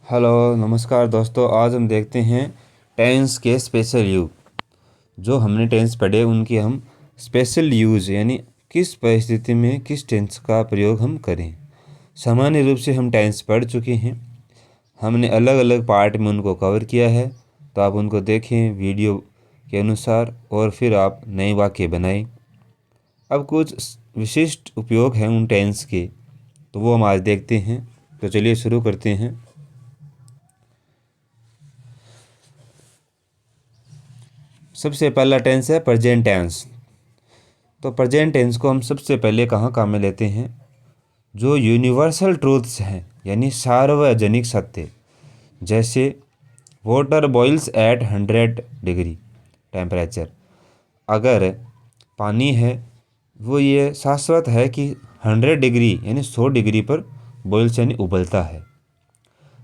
Hello नमस्कार दोस्तों। आज हम देखते हैं टेंस के स्पेशल यूज। जो हमने टेंस पढ़े उनकी हम स्पेशल यूज यानी किस परिस्थिति में किस टेंस का प्रयोग हम करें। सामान्य रूप से हम टेंस पढ़ चुके हैं, हमने अलग अलग पार्ट में उनको कवर किया है, तो आप उनको देखें वीडियो के अनुसार और फिर आप नए वाक्य बनाएं। अब कुछ विशिष्ट उपयोग हैं उन टेंस के, तो वो हम आज देखते हैं। तो चलिए शुरू करते हैं। सबसे पहला टेंस है प्रेजेंट टेंस। तो प्रेजेंट टेंस को हम सबसे पहले कहाँ काम में लेते हैं? जो यूनिवर्सल ट्रूथ्स हैं यानी सार्वजनिक सत्य, जैसे water boils at 100 degree temperature. अगर पानी है वो ये शाश्वत है कि 100 डिग्री यानी 100 डिग्री पर बॉइल्स यानी उबलता है।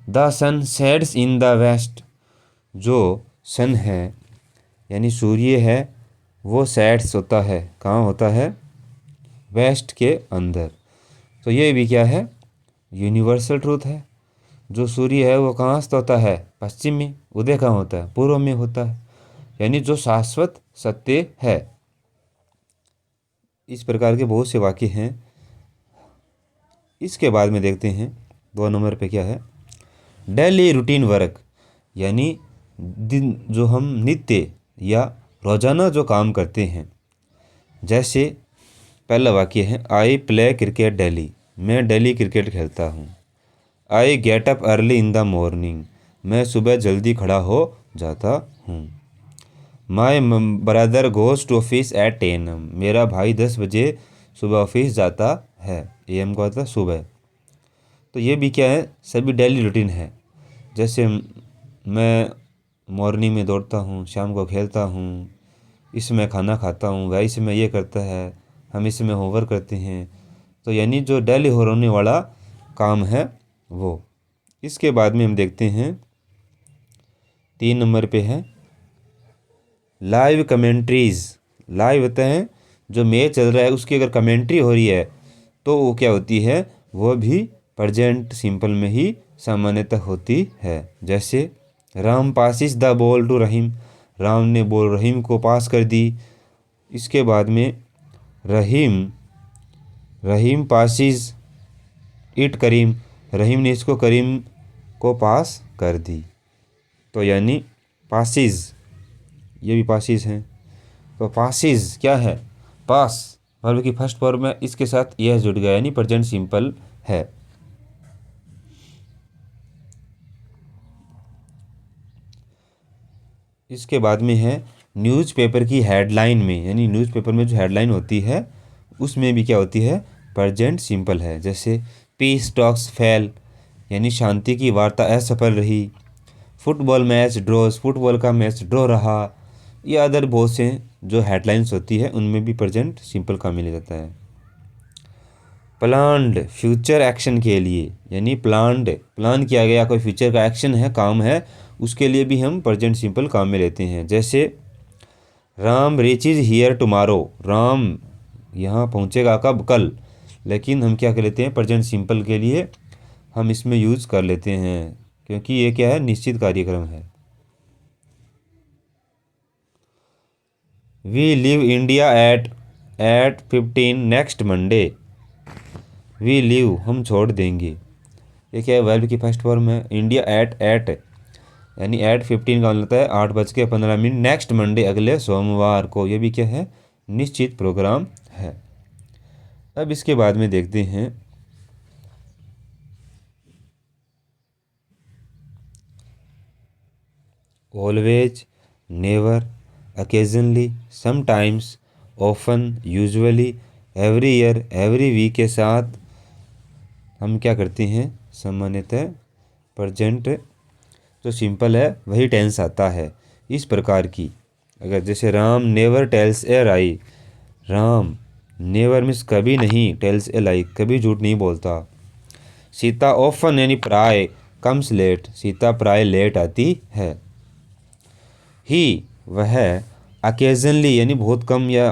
The sun sets in the west. जो सन है यानी सूर्य है वो सेट्स होता है, कहाँ होता है? वेस्ट के अंदर। तो ये भी क्या है? यूनिवर्सल ट्रूथ है। जो सूर्य है वो कहाँ स्थित होता है? पश्चिम में। उदय कहाँ होता है? पूर्व में होता है। यानी जो शाश्वत सत्य है। इस प्रकार के बहुत से वाक्य हैं। इसके बाद में देखते हैं 2 नंबर पे क्या है। डेली रूटीन वर्क यानी दिन जो हम नित्य या रोजाना जो काम करते हैं। जैसे पहला वाक्य है आई प्ले क्रिकेट डेली। मैं डेली क्रिकेट खेलता हूँ। I get up early in the morning. मैं सुबह जल्दी खड़ा हो जाता हूँ। My brother goes to office at 10 AM। मेरा भाई 10 बजे सुबह ऑफिस जाता है। AM का होता सुबह। तो ये भी क्या है? सभी डेली रूटीन है। जैसे मैं मॉर्निंग में दौड़ता हूँ, शाम को खेलता हूँ, इसमें खाना खाता हूँ, वह इसमें ये करता है, हम इसमें होमवर्क करते हैं। तो यानी जो डेली होने वाला काम है वो। इसके बाद में हम देखते हैं 3 नंबर पे है लाइव कमेंट्रीज। लाइव होता है जो मैच चल रहा है उसकी अगर कमेंट्री हो रही है तो वो क्या होती है? वो भी प्रेजेंट सिंपल में ही सामान्यतः होती है। जैसे Ram passes the ball to Rahim. Ram ने बॉल रहीम को पास कर दी। इसके बाद में रहीम रहीम पासिस इट करीम। रहीम ने इसको करीम को पास कर दी। तो यानी पासिस, ये भी पासिस हैं। तो पासिस क्या है? पास वर्ब की फर्स्ट फॉर्म में इसके साथ यह जुड़ गया यानी प्रेजेंट सिंपल है। इसके बाद में है न्यूज़पेपर की हेडलाइन में, यानी न्यूज़पेपर में जो हेडलाइन होती है उसमें भी क्या होती है? प्रेजेंट सिंपल है। जैसे पीस टॉक्स फेल यानी शांति की वार्ता असफल रही। फुटबॉल मैच ड्रॉज, फुटबॉल का मैच ड्रॉ रहा। ये अदर बहुत से जो हेडलाइंस होती है उनमें भी प्रेजेंट सिंपल का मिल जाता है। प्लान्ड फ्यूचर एक्शन के लिए यानी प्लान किया गया कोई फ्यूचर का एक्शन है, काम है, उसके लिए भी हम प्रेजेंट सिंपल काम में लेते हैं। जैसे Ram reaches here tomorrow. Ram यहाँ पहुँचेगा कब? कल। लेकिन हम क्या कर लेते हैं? प्रेजेंट सिंपल के लिए हम इसमें यूज़ कर लेते हैं क्योंकि ये क्या है? निश्चित कार्यक्रम है। We leave India at 15 next Monday. We leave हम छोड़ देंगे। ये क्या है? वर्ब की फर्स्ट फॉर्म है। इंडिया एट यानी एट 15 का मतलब है 8:15। नेक्स्ट मंडे अगले सोमवार को। ये भी क्या है? निश्चित प्रोग्राम है। अब इसके बाद में देखते हैं always, never, occasionally, sometimes, often, usually, every year, every week के साथ हम क्या करते हैं? सामान्यतः प्रेजेंट जो सिंपल है वही टेंस आता है। इस प्रकार की अगर जैसे राम नेवर टेल्स ए लाई। राम नेवर मीन्स कभी नहीं, टेल्स ए लाई कभी झूठ नहीं बोलता। सीता ऑफन यानी प्राय कम्स लेट। सीता प्राय लेट आती है। ही वह अकेजनली यानी बहुत कम या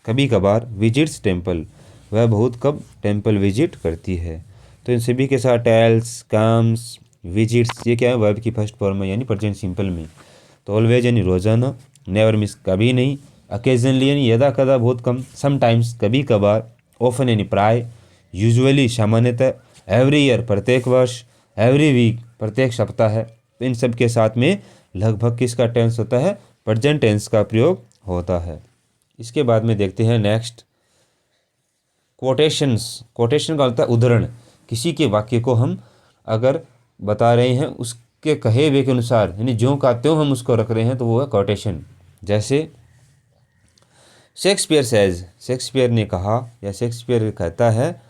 कभी कभार विजिट्स टेम्पल। वह बहुत कब टेम्पल विजिट करती है। तो इन सभी के साथ टेल्स, कम्स, विजिट्स ये क्या है, वर्ब की फर्स्ट फॉर्म है यानी प्रेजेंट सिंपल में। तो ऑलवेज यानी रोजाना, नेवर मिस कभी नहीं, ओकेजनली यानी यदा कदा बहुत कम, समटाइम्स कभी कभार, ऑफन यानी प्राय, यूजुअली सामान्यतः, एवरी ईयर प्रत्येक वर्ष, एवरी वीक प्रत्येक सप्ताह है। तो इन सब के साथ में लगभग किसका टेंस होता है, प्रेजेंट टेंस का प्रयोग होता है। इसके बाद में देखते हैं नेक्स्ट कोटेशंस। कोटेशन का होता है उदाहरण। किसी के वाक्य को हम अगर बता रहे हैं उसके कहे हुए के अनुसार यानी ज्यों का त्यों हम उसको रख रहे हैं तो वो है कोटेशन। जैसे शेक्सपियर सेज, शेक्सपियर ने कहा या शेक्सपियर कहता है,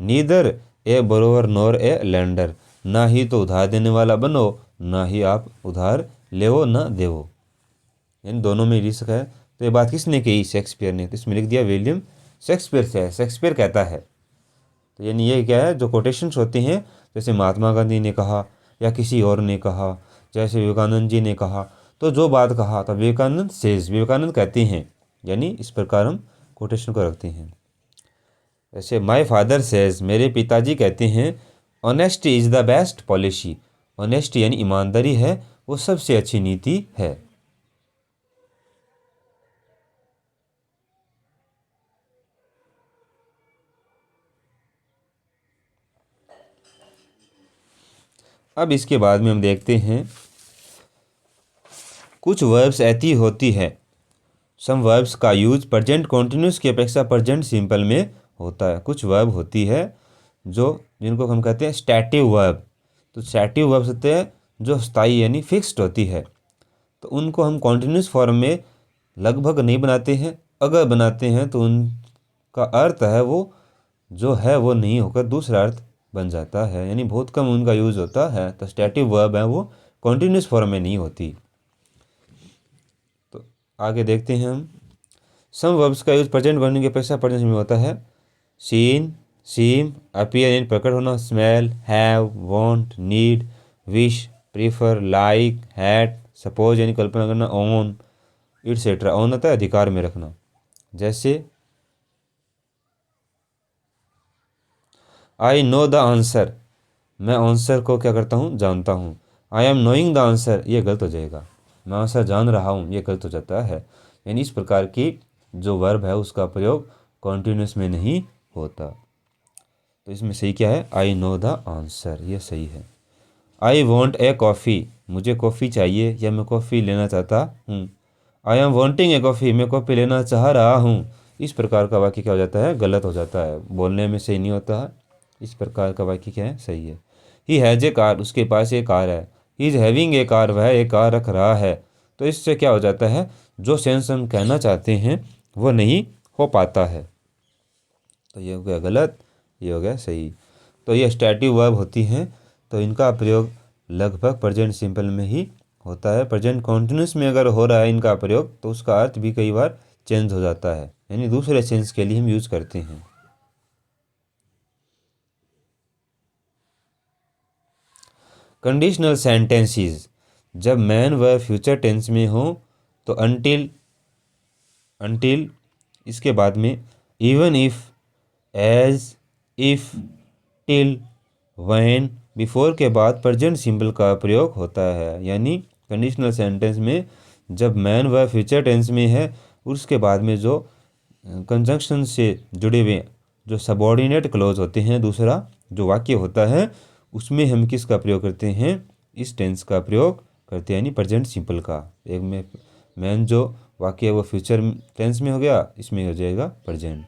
नीदर ए बोरोवर नोर ए लेंडर, ना ही तो उधार देने वाला बनो ना ही आप उधार लेवो ना देवो, यानी दोनों में रिस्क है। तो ये बात किसने कही, शेक्सपियर ने। तो इसमें लिख दिया विलियम शेक्सपियर से, शेक्सपियर कहता है। तो यानी ये क्या है, जो कोटेशंस होते हैं जैसे महात्मा गांधी ने कहा या किसी और ने कहा, जैसे विवेकानंद जी ने कहा, तो जो बात कहा तो विवेकानंद सेज, विवेकानंद कहते हैं, यानी इस प्रकार हम कोटेशन को रखते हैं। जैसे माय फादर सेज, मेरे पिताजी कहते हैं, honesty is the best policy, honesty यानी ईमानदारी है वो सबसे अच्छी नीति है। अब इसके बाद में हम देखते हैं कुछ वर्ब्स ऐसी होती है, सम वर्ब्स का यूज प्रेजेंट कॉन्टिन्यूस की अपेक्षा प्रेजेंट सिंपल में होता है। कुछ वर्ब होती है जो जिनको हम कहते हैं स्टैटिव वर्ब। तो स्टैटिव वर्ब्स होते हैं जो स्थायी यानी फिक्स्ड होती है, तो उनको हम कॉन्टिन्यूस फॉर्म में लगभग नहीं बनाते हैं, अगर बनाते हैं तो उनका अर्थ है वो जो है वो नहीं होकर दूसरा अर्थ बन जाता है, यानी बहुत कम उनका यूज़ होता है। तो स्टैटिव वर्ब है वो कॉन्टिन्यूस फॉर्म में नहीं होती। तो आगे देखते हैं हम, सम वर्ब्स का यूज प्रेजेंट बनने की अपेक्षा प्रेजेंट में होता है। सीन, सीम, अपीयर यानी प्रकट होना, smell, have, want, need, wish, prefer, like, hat, suppose यानी कल्पना करना, ओन, इट्सेट्रा। ओन होता है अधिकार में रखना। जैसे आई नो द आंसर, मैं आंसर को क्या करता हूँ, जानता हूँ। I am knowing the answer, ये गलत हो जाएगा, मैं आंसर जान रहा हूँ, ये गलत हो जाता है। यानी इस प्रकार की जो वर्ब है उसका प्रयोग कॉन्टिन्यूस में नहीं होता। तो इसमें सही क्या है, आई नो द आंसर, ये सही है। आई वॉन्ट ए कॉफ़ी, मुझे कॉफ़ी चाहिए या मैं कॉफ़ी लेना चाहता हूँ। I am wanting A coffee, मैं कॉफ़ी लेना चाह रहा हूँ। इस प्रकार का वाक्य क्या हो जाता है, गलत हो जाता है, बोलने में सही नहीं होता है। इस प्रकार का वाक्य क्या है, सही है। ही हैज़ ए कार, उसके पास एक कार है। He is having a car, वह एक कार रख रहा है। तो इससे क्या हो जाता है, जो सेंस हम कहना चाहते हैं वो नहीं हो पाता है। तो ये हो गया गलत, ये हो गया सही। तो ये स्टैटिव वर्ब होती हैं, तो इनका प्रयोग लगभग प्रेजेंट सिंपल में ही होता है। प्रेजेंट कॉन्टिन्यूस में अगर हो रहा है इनका प्रयोग तो उसका अर्थ भी कई बार चेंज हो जाता है, यानी दूसरे सेंस के लिए हम यूज़ करते हैं। कंडीशनल सेंटेंसेस, जब मैन व फ्यूचर टेंस में हो तो अनटिल, अनटिल, इसके बाद में even if, as, if, till, when, before के बाद प्रेजेंट सिंपल का प्रयोग होता है। यानी कंडीशनल सेंटेंस में जब मैन व फ्यूचर टेंस में है उसके बाद में जो कंजंक्शन से जुड़े हुए जो सबऑर्डिनेट क्लॉज होते हैं, दूसरा जो वाक्य होता है उसमें हम किसका प्रयोग करते हैं, इस टेंस का प्रयोग करते हैं, यानी प्रेजेंट सिंपल का। एक में मैन जो वाक्य है वो फ्यूचर टेंस में हो गया, इसमें हो जाएगा प्रेजेंट।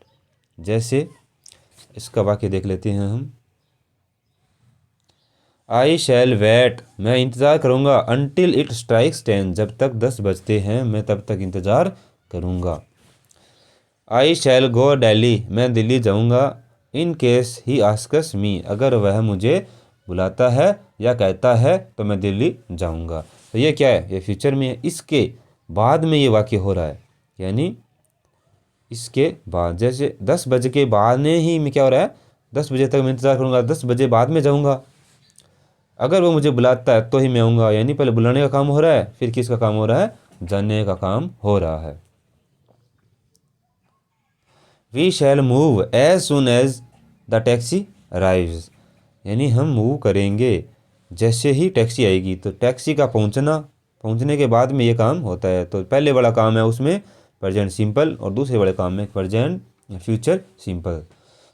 जैसे इसका वाक्य देख लेते हैं हम, आई शैल वेट, मैं इंतज़ार करूँगा, अनटिल इट स्ट्राइक्स 10, जब तक 10 बजते हैं मैं तब तक इंतज़ार करूँगा। आई शैल गो दिल्ली, मैं दिल्ली जाऊँगा, इन केस ही आस्कस मी, अगर वह मुझे बुलाता है या कहता है तो मैं दिल्ली जाऊँगा। तो ये क्या है, ये फ्यूचर में है, इसके बाद में ये वाक्य हो रहा है, यानी इसके बाद। जैसे 10 बजे के बाद में ही मैं क्या हो रहा है, 10 बजे तक मैं इंतज़ार करूँगा, 10 बजे बाद में जाऊँगा, अगर वो मुझे बुलाता है तो ही मैं आऊँगा। यानी पहले बुलाने का काम हो रहा है, फिर किसका काम हो रहा है, जाने का काम हो रहा है। We shall move as soon as the taxi arrives, यानी हम मूव करेंगे जैसे ही टैक्सी आएगी तो टैक्सी का पहुंचने के बाद में ये काम होता है। तो पहले वाला काम है उसमें प्रेजेंट सिंपल और दूसरे वाले काम में प्रेजेंट फ्यूचर सिंपल।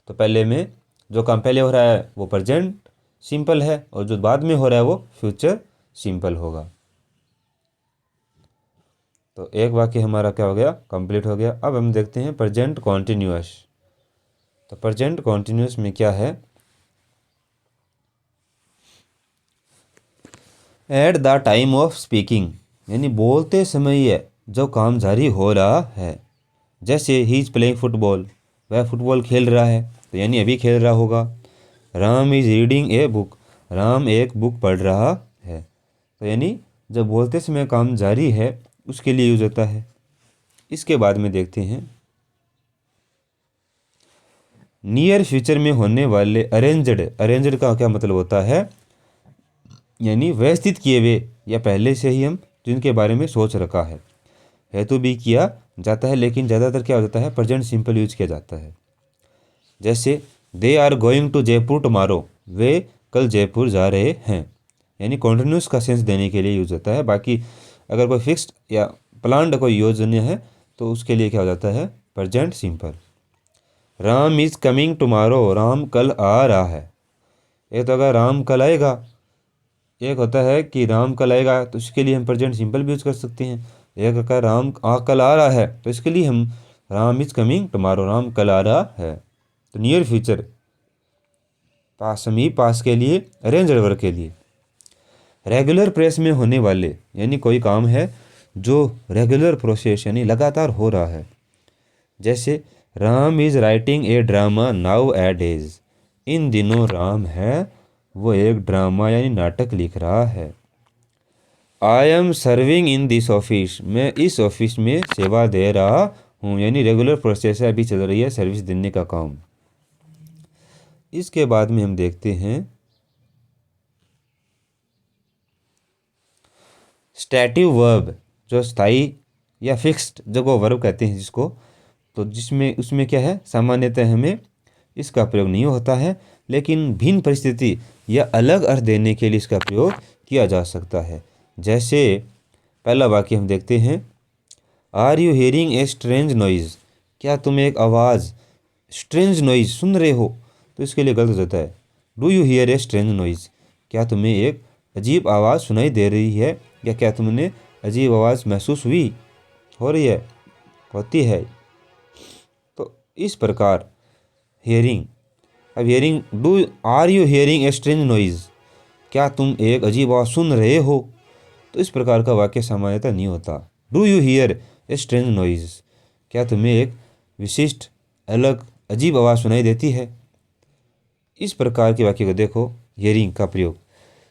तो पहले में जो काम पहले हो रहा है वो प्रेजेंट सिंपल है और जो बाद में हो रहा है वो फ्यूचर सिंपल होगा। तो एक वाक्य हमारा क्या हो गया, कंप्लीट हो गया। अब हम देखते हैं प्रेजेंट कॉन्टिन्यूअस। तो प्रेजेंट कॉन्टिन्यूअस में क्या है, at the time of speaking, यानी बोलते समय जो काम जारी हो रहा है। जैसे ही इज़ प्लेइंग फुटबॉल, वह फुटबॉल खेल रहा है तो यानी अभी खेल रहा होगा। Ram is reading a book, Ram एक बुक पढ़ रहा है। तो यानी जब बोलते समय काम जारी है उसके लिए यूज होता है। इसके बाद में देखते हैं नियर फ्यूचर में होने वाले अरेंज्ड का क्या मतलब होता है, यानी व्यवस्थित किए हुए या पहले से ही हम जिनके बारे में सोच रखा है तो भी किया जाता है, लेकिन ज़्यादातर क्या हो जाता है प्रेजेंट सिंपल यूज किया जाता है। जैसे they are going to Jaipur tomorrow, वे कल जयपुर जा रहे हैं, यानी कॉन्टिन्यूस का सेंस देने के लिए यूज होता है। बाकी अगर कोई फिक्स्ड या प्लान्ड कोई योजना है तो उसके लिए क्या हो जाता है present simple. Ram is coming tomorrow, Ram कल आ रहा है। ये तो अगर राम कल आएगा, एक होता है कि राम कल आएगा तो इसके लिए हम प्रेजेंट सिंपल भी यूज कर सकते हैं। एक अगर राम कल आ रहा है तो इसके लिए हम Ram is coming tomorrow, Ram कल आ रहा है। तो नियर फ्यूचर समीप पास के लिए अरेंज्ड वर्क के लिए। रेगुलर प्रेस में होने वाले, यानी कोई काम है जो रेगुलर प्रोसेस यानी लगातार हो रहा है। जैसे Ram is writing a drama nowadays, इन दिनों राम है वो एक ड्रामा यानी नाटक लिख रहा है। I am serving in this office, मैं इस ऑफिस में सेवा दे रहा हूँ, यानी रेगुलर प्रोसेस है, अभी चल रही है सर्विस देने का काम। इसके बाद में हम देखते हैं स्टैटिव वर्ब, जो स्थायी या फिक्स्ड जो को वर्ब कहते हैं जिसको, तो जिसमें उसमें क्या है सामान्यतः हमें इसका प्रयोग नहीं होता है, लेकिन भिन्न परिस्थिति या अलग अर्थ देने के लिए इसका प्रयोग किया जा सकता है। जैसे पहला वाक्य हम देखते हैं, are you hearing a strange noise, क्या तुम एक आवाज़ स्ट्रेंज नॉइज़ सुन रहे हो, तो इसके लिए गलत हो जाता है do you here A strange noise, क्या तुम्हें एक अजीब आवाज़ सुनाई दे रही है, या क्या तुमने अजीब आवाज़ महसूस हो रही है, होती है। तो इस प्रकार हियरिंग, अब hearing do are you hearing a strange noise, क्या तुम एक अजीब आवाज़ सुन रहे हो, तो इस प्रकार का वाक्य सामान्यतः नहीं होता। Do you here A strange noise, क्या तुम्हें एक विशिष्ट अलग अजीब आवाज़ सुनाई देती है। इस प्रकार के वाक्य को देखो हियरिंग का प्रयोग।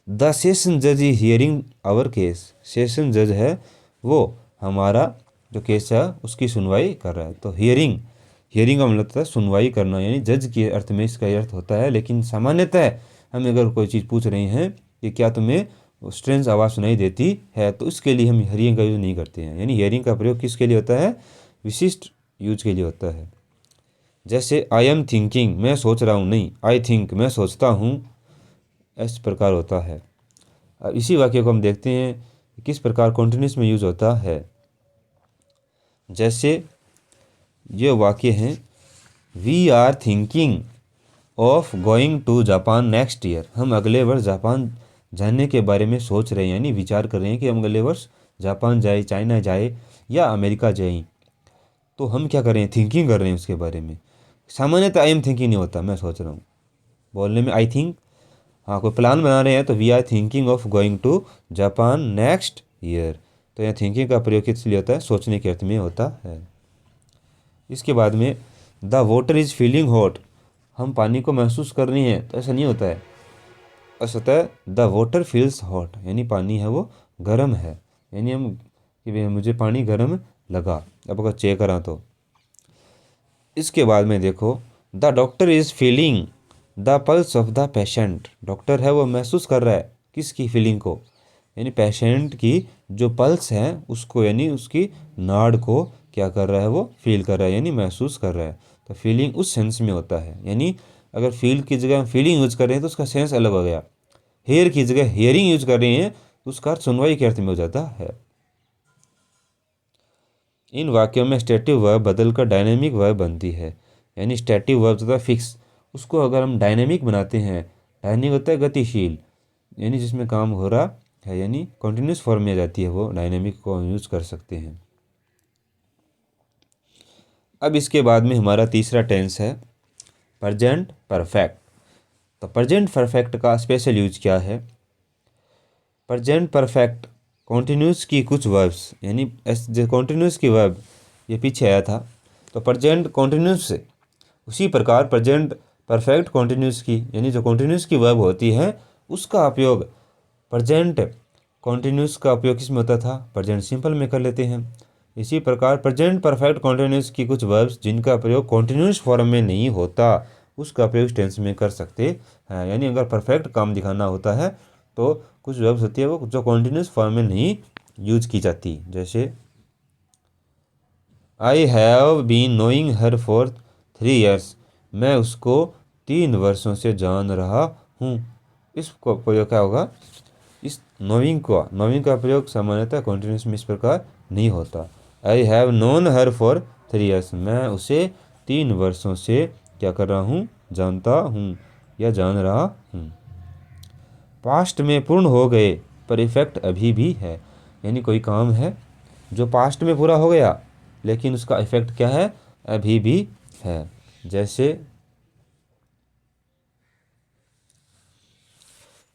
द सेशन जज is hearing our case, session जज है वो हमारा जो केस है उसकी सुनवाई कर रहा है। तो हियरिंग का मतलब होता है सुनवाई करना, यानी जज के अर्थ में इसका अर्थ होता है, लेकिन सामान्यतः हम अगर कोई चीज़ पूछ रहे हैं कि क्या तुम्हें स्ट्रेंज आवाज़ सुनाई देती है, तो इसके लिए हम हियरिंग का यूज़ नहीं करते हैं। यानी हियरिंग का प्रयोग किसके लिए होता है, विशिष्ट यूज के लिए होता है। जैसे आई एम थिंकिंग, मैं सोच रहा हूँ, नहीं आई थिंक, मैं सोचता हूँ, इस प्रकार होता है। अब इसी वाक्य को हम देखते हैं किस प्रकार कॉन्टिन्यूस में यूज होता है। जैसे ये वाक्य हैं, we are thinking of going to Japan next year, हम अगले वर्ष जापान जाने के बारे में सोच रहे हैं, यानी विचार कर रहे हैं कि हम अगले वर्ष जापान जाए, चाइना जाए या अमेरिका जाए। तो हम क्या कर रहे हैं, थिंकिंग कर रहे हैं उसके बारे में। सामान्यतः आई एम थिंकिंग नहीं होता, मैं सोच रहा हूँ, बोलने में आई थिंक। हाँ, कोई प्लान बना रहे हैं तो we are thinking of going to Japan next year. तो यहाँ थिंकिंग का प्रयोग किस लिए होता है, सोचने के अर्थ में होता है। इसके बाद में the water is feeling hot, हम पानी को महसूस कर रहे हैं, तो ऐसा नहीं होता है, ऐसा होता है द वाटर फील्स हॉट, यानी पानी है वो गर्म है, यानी हम कि भाई मुझे पानी गर्म लगा, अब अगर चेक करा तो। इसके बाद में देखो the doctor is feeling the pulse of the patient, doctor है वो महसूस कर रहा है किसकी फीलिंग को, यानी पेशेंट की जो पल्स है उसको, यानी उसकी नाड़ को क्या कर रहा है वो फील कर रहा है, यानी महसूस कर रहा है। तो फीलिंग उस सेंस में होता है, यानी अगर फील की जगह हम फीलिंग यूज कर रहे हैं तो उसका सेंस अलग हो गया। हेयर की जगह हेयरिंग यूज कर रहे हैं तो उसका अर्थ सुनवाई के अर्थ में हो जाता है। इन वाक्यों में स्टैटिव वर्ब बदलकर डायनेमिक वर्ब बनती है। यानी स्टैटिव वर्ब होता है फिक्स, उसको अगर हम डायनेमिक बनाते हैं, डायनेमिक होता है गतिशील, यानी जिसमें काम हो रहा है, यानी कॉन्टिन्यूस फॉर्म में आ जाती है, वो डायनेमिक को यूज कर सकते हैं। अब इसके बाद में हमारा तीसरा टेंस है प्रेजेंट परफेक्ट। तो प्रेजेंट परफेक्ट का स्पेशल यूज क्या है? प्रेजेंट परफेक्ट कॉन्टिन्यूस की कुछ वर्ब्स, यानी जो कॉन्टिन्यूस की वर्ब ये पीछे आया था, तो प्रेजेंट कॉन्टिन्यूस से उसी प्रकार प्रेजेंट परफेक्ट कॉन्टिन्यूस की, यानी जो कॉन्टिन्यूस की वर्ब होती है उसका उपयोग प्रेजेंट कॉन्टिन्यूस का उपयोग किस में होता था? प्रेजेंट सिंपल में कर लेते हैं। इसी प्रकार प्रेजेंट परफेक्ट कॉन्टिन्यूस की कुछ वर्ब्स जिनका प्रयोग कॉन्टिन्यूस फॉर्म में नहीं होता उसका प्रयोग टेंस में कर सकते हैं। यानी अगर परफेक्ट काम दिखाना होता है तो कुछ वर्ब्स होती है वो जो कॉन्टिन्यूस फॉर्म में नहीं यूज की जाती। जैसे I have been knowing her for 3 years, मैं उसको 3 वर्षों से जान रहा हूँ। इसको प्रयोग क्या होगा? इस नोइंग का प्रयोग सामान्यतः कॉन्टिन्यूस में इस प्रकार नहीं होता। I have known her for 3 years, मैं उसे 3 वर्षों से क्या कर रहा हूँ? जानता हूँ या जान रहा हूँ। पास्ट में पूर्ण हो गए पर इफेक्ट अभी भी है, यानी कोई काम है जो पास्ट में पूरा हो गया लेकिन उसका इफेक्ट क्या है? अभी भी है। जैसे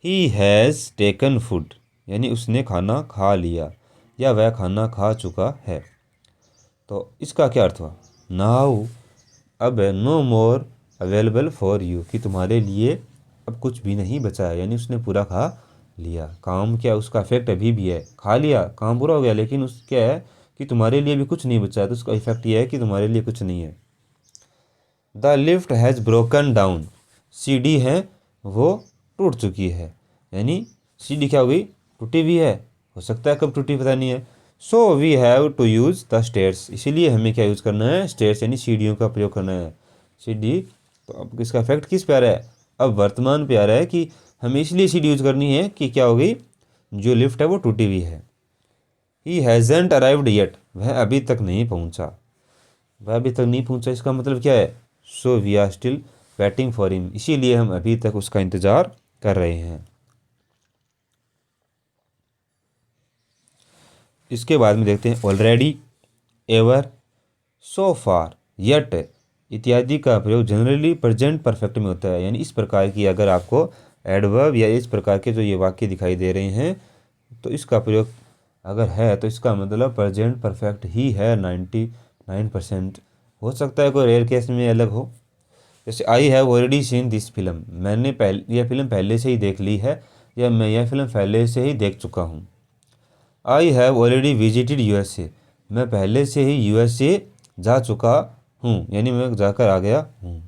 ही हैज़ टेकन फूड, यानी उसने खाना खा लिया या वह खाना खा चुका है। तो इसका क्या अर्थ हुआ? नाउ, अब no more available for you, कि तुम्हारे लिए अब कुछ भी नहीं बचा है, यानी उसने पूरा खा लिया। काम क्या, उसका इफेक्ट अभी भी है। खा लिया, काम पूरा हो गया, लेकिन उस क्या है कि तुम्हारे लिए भी कुछ नहीं बचा है, तो उसका इफेक्ट यह है कि तुम्हारे लिए कुछ नहीं है। The lift has broken down, सीढ़ी है वो टूट चुकी है, यानी सीढ़ी क्या हो गई? टूटी हुई है। हो सकता है कब टूटी पता नहीं है। So we have to use the stairs, इसीलिए हमें क्या यूज़ करना है? स्टेयर्स, यानी सीढ़ियों का प्रयोग करना है। सीढ़ी, तो अब इसका इफेक्ट किस पे आ रहा है? अब वर्तमान पे आ रहा है कि हमें इसलिए सीढ़ी यूज़ करनी है कि क्या हो गई? जो लिफ्ट है वो टूटी हुई है। ही हैज़ेंट अराइव्ड येट, वह अभी तक नहीं पहुंचा। वह अभी तक नहीं पहुंचा, इसका मतलब क्या है? So we are still waiting for him, इसीलिए हम अभी तक उसका इंतज़ार कर रहे हैं। इसके बाद में देखते हैं ऑलरेडी, एवर, सो फार, यट इत्यादि का प्रयोग जनरली प्रेजेंट परफेक्ट में होता है। यानी इस प्रकार की अगर आपको एडवर्ब या इस प्रकार के जो ये वाक्य दिखाई दे रहे हैं तो इसका प्रयोग अगर है तो इसका मतलब प्रेजेंट परफेक्ट ही है 99%। हो सकता है कोई रेयर केस में अलग हो। जैसे I have already seen this film, मैंने यह फिल्म पहले से ही देख ली है या मैं यह फिल्म पहले से ही देख चुका हूँ। I have already visited USA, मैं पहले से ही यूएसए जा चुका हूँ, यानी मैं जाकर आ गया हूँ।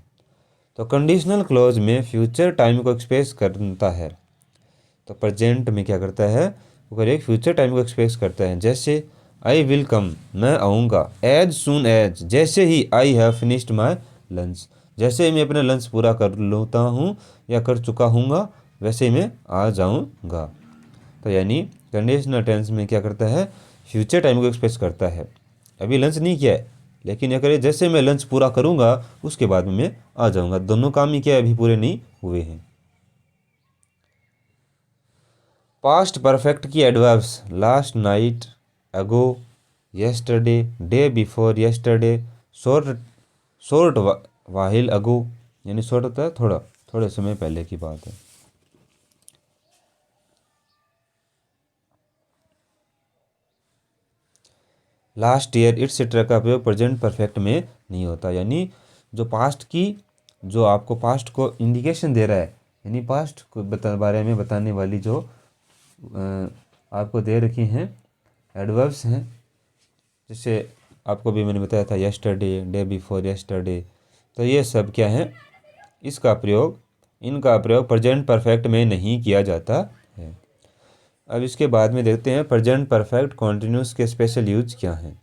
तो कंडीशनल क्लॉज में फ्यूचर टाइम को एक्सप्रेस करता है, तो प्रेजेंट में क्या करता है? वो एक फ्यूचर टाइम को एक्सप्रेस करता है। जैसे आई विल कम, मैं आऊँगा। एज सून एज, जैसे ही। I have finished my lunch, जैसे ही मैं अपना लंच पूरा कर लेता हूँ या कर चुका हूँगा वैसे ही मैं आ जाऊँगा। तो यानी कंडीशनल टेंस में क्या करता है? फ्यूचर टाइम को एक्सप्रेस करता है। अभी लंच नहीं किया है लेकिन यह करे जैसे मैं लंच पूरा करूँगा उसके बाद में मैं आ जाऊँगा। दोनों काम ही क्या अभी पूरे नहीं हुए हैं। पास्ट परफेक्ट की adverbs last night, ago, yesterday, day before yesterday, short while ago, यानी शॉर्ट होता है थोड़ा, थोड़े समय पहले की बात है। लास्ट ईयर इट्सेट्रा का प्रयोग प्रेजेंट परफेक्ट में नहीं होता। यानी जो पास्ट की, जो आपको पास्ट को इंडिकेशन दे रहा है, यानी पास्ट को बारे में बताने वाली जो आपको दे रखी हैं एडवर्ब्स हैं, जैसे आपको भी मैंने बताया था येस्टरडे, डे बिफोर येस्टरडे, तो ये सब क्या है? इनका प्रयोग प्रेजेंट परफेक्ट में नहीं किया जाता है। अब इसके बाद में देखते हैं प्रेजेंट परफेक्ट कॉन्टिन्यूस के स्पेशल यूज क्या हैं।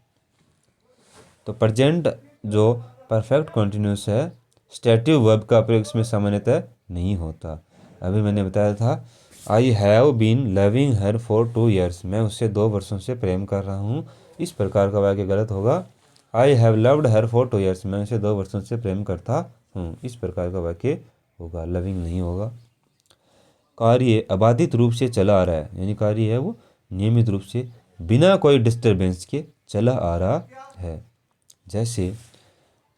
तो प्रेजेंट जो परफेक्ट कॉन्टिन्यूस है, स्टैटिव वर्ब का प्रयोग इसमें सामान्यतः नहीं होता। अभी मैंने बताया था I have been loving her for 2 years, मैं उससे 2 वर्षों से प्रेम कर रहा हूँ। इस प्रकार का वाक्य गलत होगा। I have loved her for 2 years, मैं उसे 2 वर्षों से प्रेम करता हूँ। इस प्रकार का वाक्य होगा, लविंग नहीं होगा। कार्य अबाधित रूप से चला आ रहा है, यानी कार्य है वो नियमित रूप से बिना कोई डिस्टरबेंस के चला आ रहा है। जैसे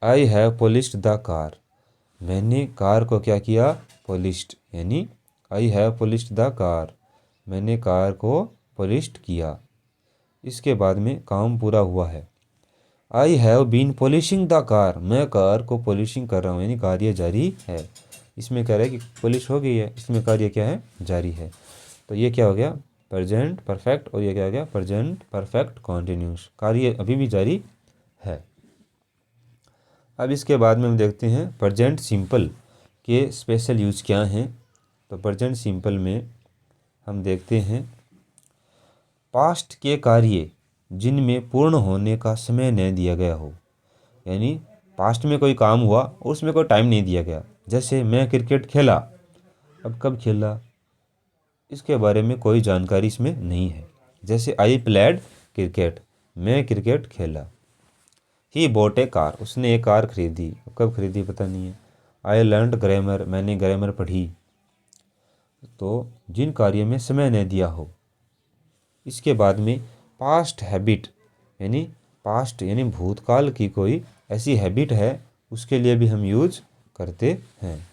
I have polished the car, मैंने कार को क्या किया, पॉलिश्ड, यानी I have polished the car, मैंने कार को पॉलिश्ड किया। इसके बाद में काम पूरा हुआ है। I have been polishing the car, मैं कार को पॉलिशिंग कर रहा हूँ, यानी कार्य जारी है। इसमें कह रहा है कि पॉलिश हो गई है, इसमें कार्य क्या है, जारी है। तो ये क्या हो गया, प्रेजेंट परफेक्ट, और ये क्या हो गया, प्रेजेंट परफेक्ट कॉन्टिन्यूस, कार्य अभी भी जारी है। अब इसके बाद में हम देखते हैं प्रेजेंट सिंपल के स्पेशल यूज क्या हैं। तो प्रेजेंट सिंपल में हम देखते हैं पास्ट के कार्य जिनमें पूर्ण होने का समय नहीं दिया गया हो, यानी पास्ट में कोई काम हुआ और उसमें कोई टाइम नहीं दिया गया। जैसे मैं क्रिकेट खेला, अब कब खेला इसके बारे में कोई जानकारी इसमें नहीं है। जैसे आई प्लेड क्रिकेट, मैं क्रिकेट खेला। ही बॉट ए कार, उसने एक कार खरीदी, कब खरीदी पता नहीं है। आई लर्नड ग्रामर, मैंने ग्रामर पढ़ी। तो जिन कार्य में समय नहीं दिया हो। इसके बाद में पास्ट हैबिट, यानी पास्ट यानी भूतकाल की कोई ऐसी हैबिट है, उसके लिए भी हम यूज करते हैं।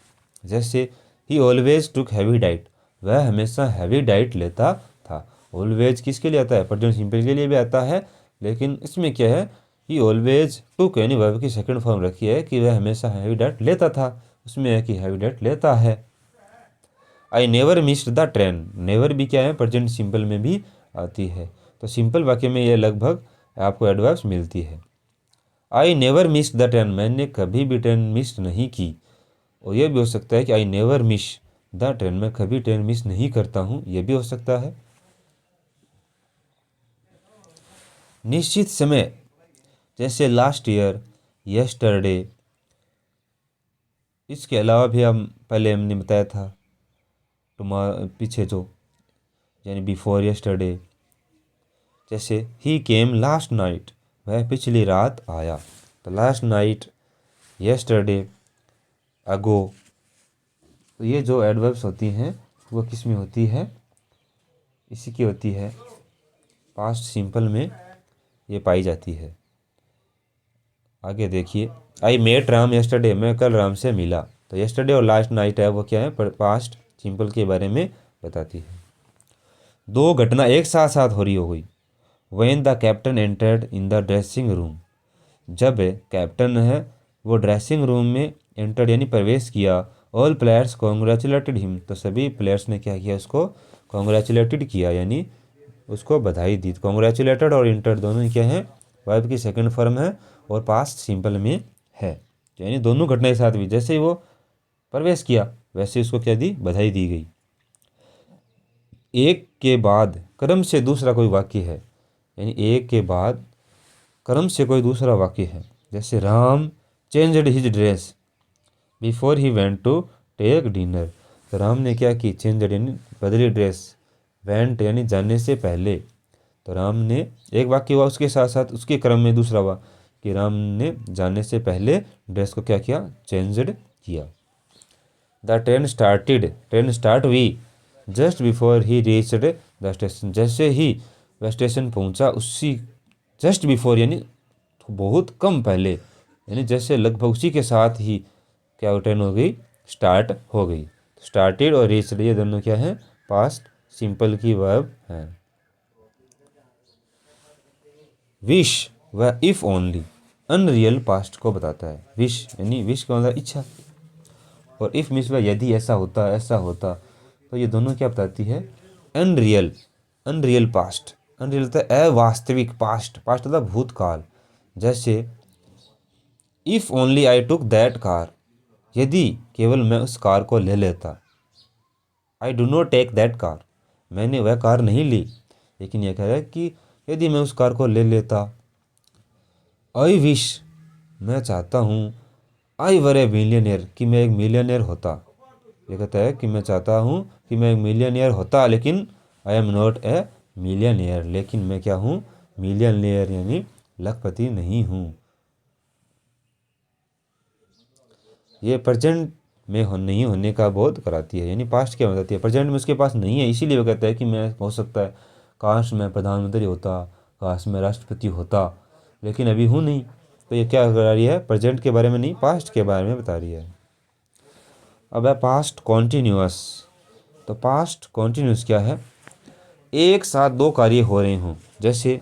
जैसे ही ऑलवेज टुक हैवी डाइट, वह हमेशा हैवी डाइट लेता था। ऑलवेज किसके लिए आता है, प्रेजेंट सिंपल के लिए भी आता है, लेकिन इसमें क्या है, ही ऑलवेज टुक यानी वर्ब की सेकंड फॉर्म रखी है कि वह हमेशा हैवी डाइट लेता था, उसमें है कि हैवी डाइट लेता है। I never missed the train, never भी क्या है, प्रेजेंट सिंपल में भी आती है। तो सिंपल वाक्य में ये लगभग आपको एडवर्ब्स मिलती है। I never missed the train, मैंने कभी भी ट्रेन मिस नहीं की। और यह भी हो सकता है कि I never miss the train, मैं कभी ट्रेन मिस नहीं करता हूँ, यह भी हो सकता है। निश्चित समय, जैसे लास्ट ईयर, यस्टरडे। इसके अलावा भी हम पहले हमने बताया था पीछे जो, यानी बिफोर यस्टरडे। जैसे ही केम लास्ट नाइट, वह पिछली रात आया। तो लास्ट नाइट, यस्टरडे, अगो। तो ये जो एडवर्ब्स होती हैं वो किस में होती है, इसी की होती है, पास्ट सिंपल में ये पाई जाती है। आगे देखिए, आई मेट राम यस्टरडे, मैं कल राम से मिला। तो यस्टरडे और लास्ट नाइट है वो क्या है, पास्ट सिंपल के बारे में बताती है। दो घटना एक साथ साथ हो रही हो गई। When the captain entered in the dressing room, जब कैप्टन है वो ड्रेसिंग रूम में एंटर्ड यानी प्रवेश किया। ऑल प्लेयर्स कॉन्ग्रेचुलेटेड हिम, तो सभी प्लेयर्स ने क्या किया, उसको कॉन्ग्रेचुलेटेड किया, यानी उसको बधाई दी। कॉन्ग्रेचुलेटेड और एंटर्ड दोनों ही क्या है, वर्ब की सेकंड फॉर्म है और पास्ट सिंपल में है, यानी दोनों घटना एक साथ हुई। जैसे ही वो प्रवेश किया वैसे उसको क्या दी, बधाई दी गई। एक के बाद क्रम से दूसरा कोई वाक्य है, यानी एक के बाद क्रम से कोई दूसरा वाक्य है। जैसे Ram changed his dress before he went to take dinner, तो राम ने क्या की, चेंज्ड यानी बदली ड्रेस, वेंट यानी जाने से पहले। तो राम ने एक वाक्य हुआ, उसके साथ साथ उसके क्रम में दूसरा हुआ कि राम ने जाने से पहले ड्रेस को क्या किया, चेंज्ड किया। The train started, train start हुई just before he reached the station, जैसे ही वह स्टेशन पहुंचा उसी जस्ट बिफोर यानी बहुत कम पहले, यानी जैसे लगभग उसी के साथ ही क्या ट्रेन हो गई, स्टार्ट हो गई। स्टार्टेड और रीच्ड ये दोनों क्या है, पास्ट सिंपल की वर्ब है। विश व इफ ओनली अनरियल पास्ट को बताता है। विश यानी विश का मतलब इच्छा, और इफ मीन्स यदि ऐसा होता ऐसा होता, तो ये दोनों क्या बताती है, अनरियल, अनरियल पास्ट। अनरियल होता है अवास्तविक पास्ट, पास्ट होता है भूतकाल। जैसे if only I took that car, यदि केवल मैं उस कार को ले लेता। I do not take that car, मैंने वह कार नहीं ली, लेकिन यह कह रहा है कि यदि मैं उस कार को ले लेता। आई विश, मैं चाहता हूँ, आई वर ए मिलियनियर, कि मैं एक मिलियनियर होता। ये कहता है कि मैं चाहता हूँ कि मैं मिलियनियर होता, लेकिन I am not a millionaire, लेकिन मैं क्या हूँ, मिलियनियर यानी लखपति नहीं हूँ। ये प्रेजेंट में नहीं होने का बोध कराती है, यानी पास्ट क्या बताती है, प्रेजेंट में उसके पास नहीं है, इसीलिए वो कहता है कि मैं हो सकता है काश मैं प्रधानमंत्री होता, काश मैं राष्ट्रपति होता, लेकिन अभी हूँ नहीं। तो ये क्या करा रही है, प्रेजेंट के बारे में नहीं, पास्ट के बारे में बता रही है। अब है पास्ट कॉन्टीन्यूअस। तो पास्ट कॉन्टीन्यूअस क्या है, एक साथ दो कार्य हो रहे हों, जैसे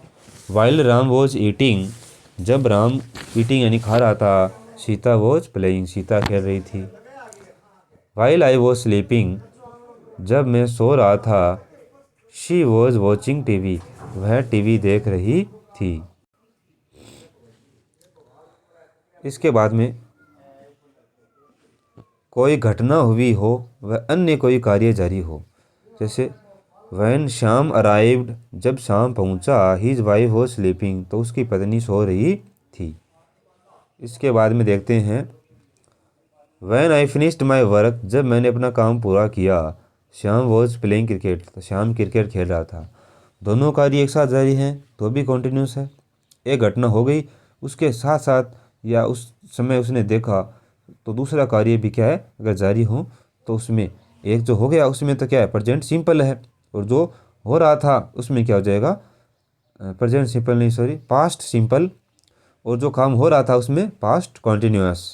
वाइल राम वॉज ईटिंग, जब राम ईटिंग यानी खा रहा था, सीता वॉज प्लेइंग, सीता खेल रही थी। वाइल आई वॉज स्लीपिंग, जब मैं सो रहा था, शी वॉज वॉचिंग टीवी, वह टीवी देख रही थी। इसके बाद में कोई घटना हुई हो व अन्य कोई कार्य जारी हो, जैसे वैन श्याम अराइव्ड, जब शाम पहुंचा, हिज वाइफ वॉज स्लीपिंग, तो उसकी पत्नी सो रही थी। इसके बाद में देखते हैं when I finished my work, जब मैंने अपना काम पूरा किया, श्याम वॉज प्लेइंग क्रिकेट, तो श्याम क्रिकेट खेल रहा था। दोनों कार्य एक साथ जारी हैं तो भी कॉन्टीन्यूस है। एक घटना हो गई, उसके साथ साथ या उस समय उसने देखा, तो दूसरा कार्य भी क्या है, अगर जारी हो तो उसमें एक जो हो गया उसमें तो क्या है, प्रेजेंट सिंपल है, और जो हो रहा था उसमें क्या हो जाएगा, प्रेजेंट सिंपल नहीं, सॉरी, पास्ट सिंपल, और जो काम हो रहा था उसमें पास्ट कॉन्टीन्यूअस।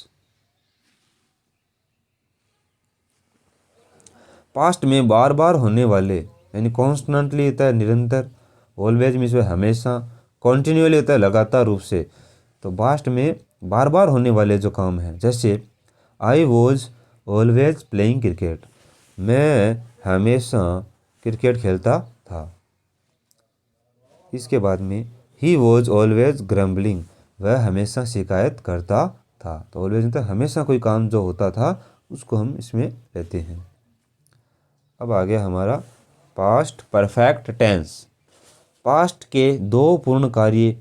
पास्ट में बार बार होने वाले, यानी कॉन्स्टेंटली होता है निरंतर, ऑलवेज में हमेशा, कॉन्टिन्यूअली होता है लगातार रूप से। तो पास्ट में बार बार होने वाले जो काम हैं, जैसे I was always playing cricket, मैं हमेशा क्रिकेट खेलता था। इसके बाद में ही वॉज ऑलवेज ग्रम्बलिंग, वह हमेशा शिकायत करता था। तो ऑलवेज मतलब हमेशा कोई काम जो होता था उसको हम इसमें लेते हैं। अब आ गया हमारा पास्ट परफेक्ट टेंस। पास्ट के दो पूर्ण कार्य,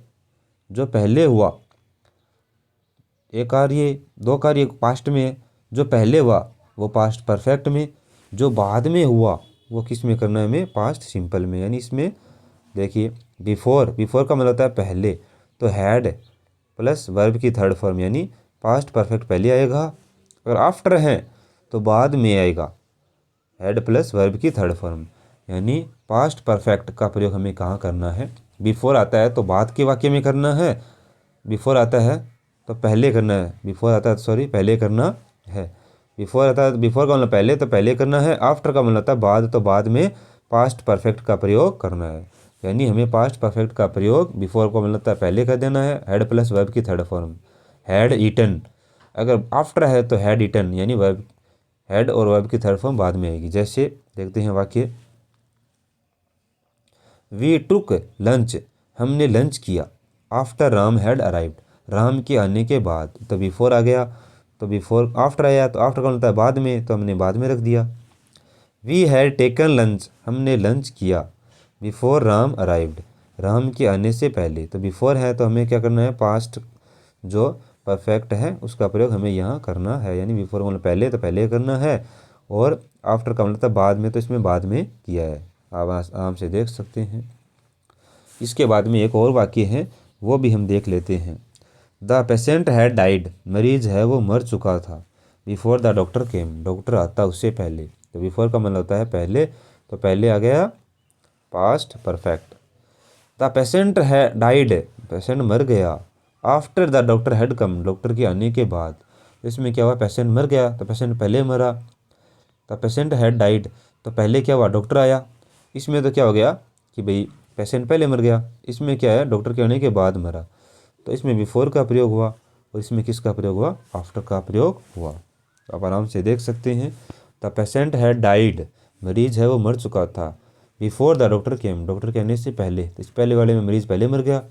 जो पहले हुआ, एक कार्य दो कार्य पास्ट में, जो पहले हुआ वो पास्ट परफेक्ट में, जो बाद में हुआ वो किस में करना है, हमें पास्ट सिंपल में। यानी इसमें देखिए बिफोर, बिफोर का मतलब होता है पहले, तो हैड प्लस वर्ब की थर्ड फॉर्म, यानी पास्ट परफेक्ट पहले आएगा, अगर आफ्टर है तो बाद में आएगा, हैड प्लस वर्ब की थर्ड फॉर्म। यानी पास्ट परफेक्ट का प्रयोग हमें कहाँ करना है, बिफोर आता है तो बाद के वाक्य में करना है, बिफोर आता है तो पहले करना है, बिफोर आता है सॉरी पहले करना है, बिफोर आता है, बिफोर का मतलब पहले, तो पहले करना है, आफ्टर का मतलब होता है बाद, तो बाद में पास्ट परफेक्ट का प्रयोग करना है। यानी हमें पास्ट परफेक्ट का प्रयोग बिफोर को मतलब होता है पहले कर देना है, हैड प्लस वर्ब की थर्ड फॉर्म, हैड ईटन, अगर आफ्टर है तो हैड ईटन, यानी वर्ब, हैड और वर्ब की थर्ड फॉर्म बाद में आएगी। जैसे देखते हैं वाक्य, वी टुक लंच, हमने लंच किया, after Ram had arrived, Ram के आने के बाद, तो बिफोर आ गया, तो बिफोर आफ्टर आया, तो आफ्टर कौन होता है बाद में, तो हमने बाद में रख दिया। वी हैड टेकन लंच, हमने लंच किया, बिफोर राम अराइव्ड, राम के आने से पहले, तो बिफोर है तो हमें क्या करना है, पास्ट जो परफेक्ट है उसका प्रयोग हमें यहाँ करना है, यानी बिफोर मतलब पहले, तो पहले करना है, और आफ्टर का मतलब बाद में, तो इसमें बाद में किया है, आप आराम से देख सकते हैं। इसके बाद में एक और वाक्य है वो भी हम देख लेते हैं। द पेशेंट हैड डाइड, मरीज है वो मर चुका था, before the doctor came, doctor आता उससे पहले, तो बिफोर का मतलब होता है पहले, तो पहले आ गया पास्ट परफेक्ट। द पेशेंट है डाइड, पेशेंट मर गया, after the doctor had come, doctor के आने के बाद, इसमें क्या हुआ, पेशेंट मर गया तो पेशेंट पहले मरा, द पेशेंट हैड डाइड, तो पहले क्या हुआ, डॉक्टर आया, इसमें तो क्या हो गया कि भाई पेशेंट पहले मर गया, इसमें क्या है, डॉक्टर के आने के बाद मरा, तो इसमें बिफोर का प्रयोग हुआ, और इसमें किसका प्रयोग हुआ, आफ्टर का प्रयोग हुआ। तो आप आराम से देख सकते हैं, द पेशेंट हैड डाइड, मरीज है वो मर चुका था, before the doctor came, doctor के आने से पहले, तो इस पहले वाले में मरीज पहले मर गया,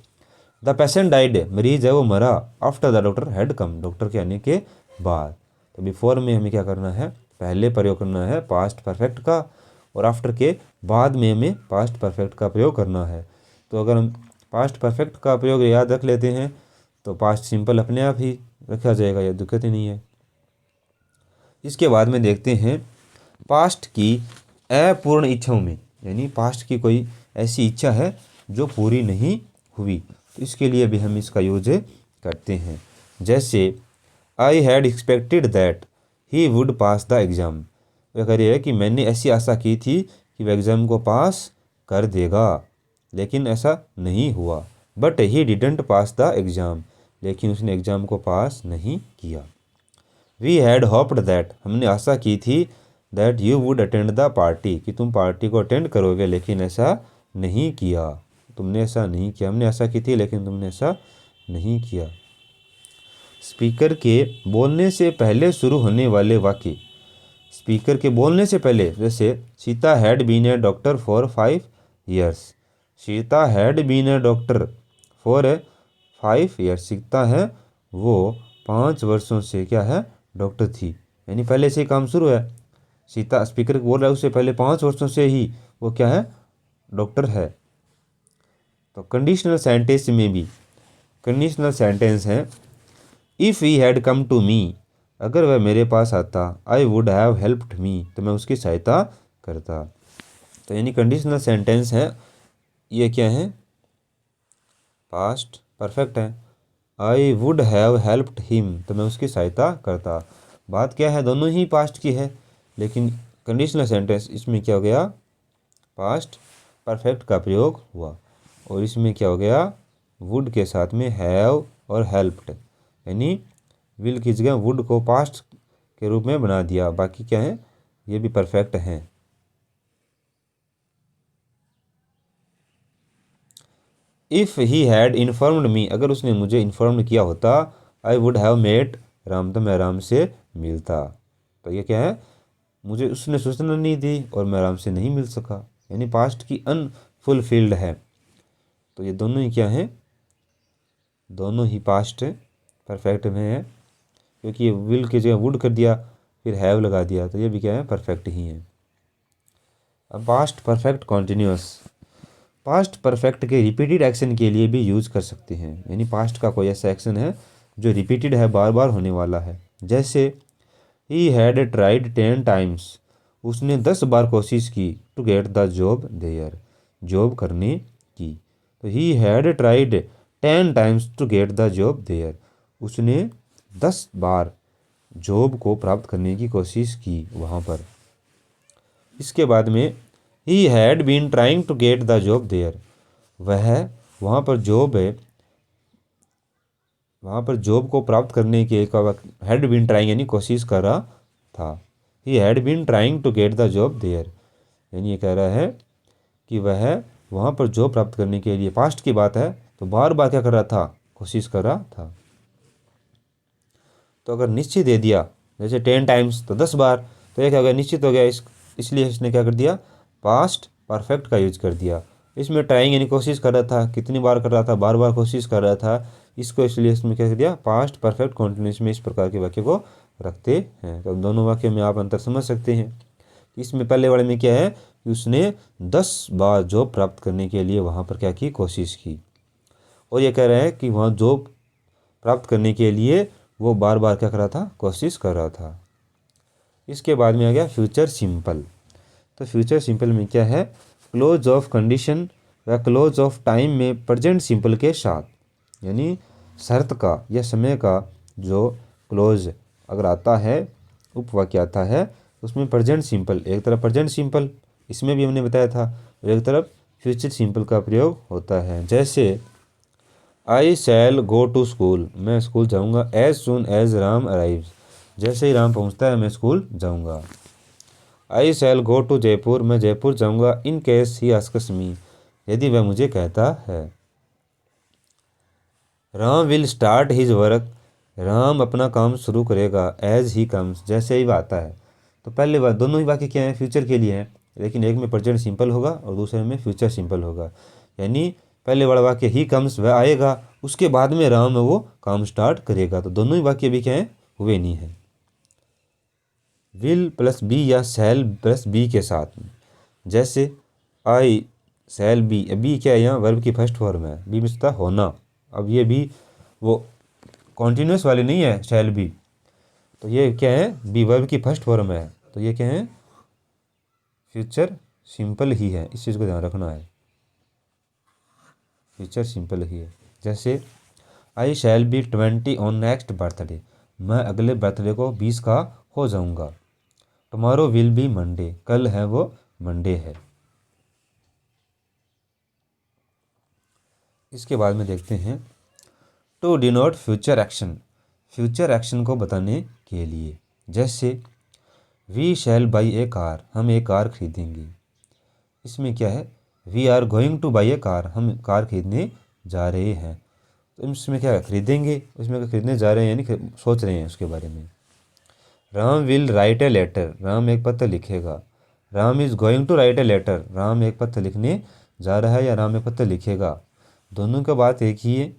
द पेशेंट डाइड, मरीज है वो मरा, after the doctor had come, doctor के आने के बाद। तो बिफोर में हमें क्या करना है, पहले प्रयोग करना है पास्ट परफेक्ट का, और आफ्टर के बाद में हमें पास्ट परफेक्ट का प्रयोग करना है। तो अगर हम पास्ट परफेक्ट का प्रयोग याद रख लेते हैं तो पास्ट सिंपल अपने आप ही रखा जाएगा, यह दिक्कत ही नहीं है। इसके बाद में देखते हैं पास्ट की अपूर्ण इच्छाओं में, यानी पास्ट की कोई ऐसी इच्छा है जो पूरी नहीं हुई, तो इसके लिए भी हम इसका यूज करते हैं। जैसे I had expected that he would pass the exam. वह कह रही है कि मैंने ऐसी आशा की थी कि वह एग्ज़ाम को पास कर देगा, लेकिन ऐसा नहीं हुआ। But he didn't pass the exam, लेकिन उसने एग्ज़ाम को पास नहीं किया। वी हैड होप्ड दैट, हमने आशा की थी, that you would attend the party, कि तुम पार्टी को अटेंड करोगे, लेकिन ऐसा नहीं किया। तुमने ऐसा नहीं किया। हमने आशा की थी लेकिन तुमने ऐसा नहीं किया। स्पीकर के बोलने से पहले शुरू होने वाले वाक्य, स्पीकर के बोलने से पहले, जैसे Sita had been a doctor for 5 years. Sita had been a doctor for 5 years. Sita है वो 5 वर्षों से क्या है, डॉक्टर थी, यानी पहले से ही काम शुरू है। सीता स्पीकर बोल रहा है उससे पहले 5 वर्षों से ही वो क्या है, डॉक्टर है। तो कंडीशनल सेंटेंस में भी कंडीशनल सेंटेंस है, if he had come to me, अगर वह मेरे पास आता, I would have helped me, तो मैं उसकी सहायता करता। तो यानी कंडीशनल सेंटेंस है, ये क्या है, पास्ट परफेक्ट है। आई वुड हैव हेल्प्ड हिम, तो मैं उसकी सहायता करता। बात क्या है, दोनों ही पास्ट की है, लेकिन कंडीशनल सेंटेंस इसमें क्या हो गया, पास्ट परफेक्ट का प्रयोग हुआ, और इसमें क्या हो गया, वुड के साथ में हैव और हेल्प्ड, यानी विल की जगह वुड को पास्ट के रूप में बना दिया। बाकी क्या है, ये भी परफेक्ट हैं। If he had informed me, अगर उसने मुझे इन्फॉर्म किया होता, I would have met Ram, तो मैं राम से मिलता। तो ये क्या है, मुझे उसने सूचना नहीं दी और मैं राम से नहीं मिल सका, यानी पास्ट की अनफुलफिल्ड है। तो ये दोनों ही क्या है, दोनों ही पास्ट परफेक्ट में है, क्योंकि ये विल की जगह वुड कर दिया, फिर हैव लगा दिया, तो ये भी क्या है, परफेक्ट ही है। अब past perfect continuous, past perfect के रिपीटेड एक्शन के लिए भी यूज कर सकते हैं, यानी पास्ट का कोई ऐसा एक्शन है जो रिपीटेड है, बार बार होने वाला है। जैसे ही हैड ट्राइड 10 टाइम्स, उसने 10 बार कोशिश की, to get the job there, job करने की। तो he had tried 10 times to get the job there, उसने 10 बार जॉब को प्राप्त करने की कोशिश की वहाँ पर। इसके बाद में he had been trying to get the job there, वह वहाँ पर जॉब है, वहाँ पर जॉब को प्राप्त करने के हैड बीन ट्राइंग यानी कोशिश कर रहा था। He had been trying to get the job there, यानी ये कह रहा है कि वह वहाँ पर जॉब प्राप्त करने के लिए, पास्ट की बात है, तो बार बार क्या कर रहा था, कोशिश कर रहा था। तो अगर निश्चित दे दिया, जैसे 10 टाइम्स तो 10 बार, तो ये क्या हो गया, निश्चित हो गया, इसलिए इसने क्या कर दिया, पास्ट परफेक्ट का यूज कर दिया। इसमें ट्राइंग यानी कोशिश कर रहा था, कितनी बार कर रहा था, बार बार कोशिश कर रहा था, इसको इसलिए इसमें क्या कर दिया, पास्ट परफेक्ट कॉन्टिन्यूस में इस प्रकार के वाक्य को रखते हैं। तो दोनों वाक्य में आप अंतर समझ सकते हैं। इसमें पहले वाले में क्या है कि उसने 10 बार जॉब प्राप्त करने के लिए वहाँ पर क्या की, कोशिश की, और ये कह रहा है कि वहाँ जॉब प्राप्त करने के लिए वो बार बार क्या कर रहा था, कोशिश कर रहा था। इसके बाद में आ गया फ्यूचर सिंपल। तो फ्यूचर सिंपल में क्या है, क्लोज ऑफ कंडीशन व क्लोज ऑफ टाइम में प्रेजेंट सिंपल के साथ, यानी शर्त का या समय का जो क्लोज अगर आता है, उपवाक्य आता है, उसमें प्रेजेंट सिंपल, एक तरफ प्रेजेंट सिंपल इसमें भी हमने बताया था, और एक तरफ फ्यूचर सिंपल का प्रयोग होता है। जैसे I shall go to school, मैं स्कूल जाऊँगा, as soon as Ram arrives, जैसे ही राम पहुँचता है मैं स्कूल जाऊँगा। आई शैल गो टू जयपुर, मैं जयपुर जाऊँगा, इन केस ही आस्क्स मी, यदि वह मुझे कहता है। Ram will start his work, Ram अपना काम शुरू करेगा, एज ही कम्स, जैसे ही वह आता है। तो पहले बार दोनों ही वाक्य क्या है, फ्यूचर के लिए हैं, लेकिन एक में प्रेजेंट सिंपल होगा और दूसरे में फ्यूचर सिंपल होगा। यानी पहले वाला वाक्य ही कम्स, वह आएगा, उसके बाद में राम वो काम स्टार्ट करेगा। तो दोनों ही वाक्य भी क्या है, हुए नहीं है। विल प्लस बी या शैल प्लस बी के साथ में, जैसे आई शैल बी, बी क्या है, यहाँ वर्ब की फर्स्ट फॉर्म है, बी मिलता होना। अब ये भी वो कॉन्टिन्यूस वाली नहीं है शैल बी, तो ये क्या है, बी वर्ब की फर्स्ट फॉर्म है, तो ये क्या है, फ्यूचर सिंपल ही है, इस चीज़ को ध्यान रखना है, फ्यूचर सिंपल ही है। जैसे I shall be 20 on next birthday, मैं अगले बर्थडे को 20 का हो जाऊंगा। टुमारो विल बी मंडे, कल है वो मंडे है। इसके बाद में देखते हैं to denote future action, future action को बताने के लिए। जैसे we shall buy a car, हम एक कार खरीदेंगे। इसमें क्या है, we are going to buy a car, हम कार खरीदने जा रहे हैं। तो इसमें क्या है, खरीदेंगे, उसमें खरीदने जा रहे हैं यानी सोच रहे हैं उसके बारे में। Ram will write a letter, Ram एक पत्र लिखेगा। Ram is going to write a letter, Ram एक पत्र लिखने जा रहा है या राम एक पत्र लिखेगा। दोनों का बात एक ही है,